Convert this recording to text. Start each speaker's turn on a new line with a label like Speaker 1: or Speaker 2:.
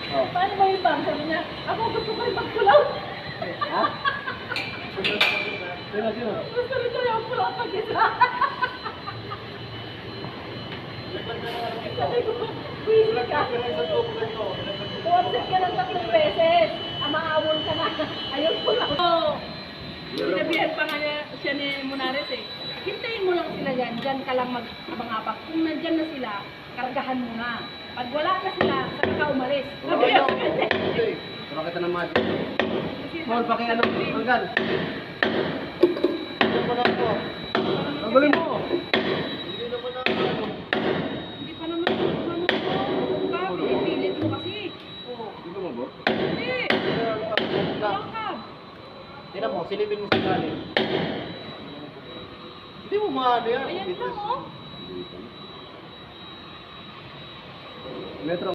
Speaker 1: Oh.
Speaker 2: Paano ba yung bang? Sabi niya, ako gusto ko rin magpulaw.
Speaker 1: Ha? Sino?
Speaker 2: Gusto rin ko yung pulaw pag-isa. Sabi ko, busy ka. Tuwapsit ka ng 3 beses. Amaawon ka na. Ayun pulaw. Sinabihan pa nga siya ni Munares eh. Hintayin mo lang sila yan. Diyan ka lang mag-abang-abang. Kung nandyan na sila, kargahan mo na. Pag wala na sila, saka ka umalis. Sabi niya,
Speaker 1: Turo kita ng magic. Paul, pakiano, hanggan. Ano pa na ako? Tanggalin mo. Hindi naman na ano.
Speaker 2: hindi pa naman ano, pipilit mo kasi. Oh.
Speaker 1: Hindi ko mabot.
Speaker 2: Hindi. Langkab.
Speaker 1: Tingnan mo, silipin mo sa galing. Hindi mo maano yan.
Speaker 2: Ayan lang oh.
Speaker 1: Metro.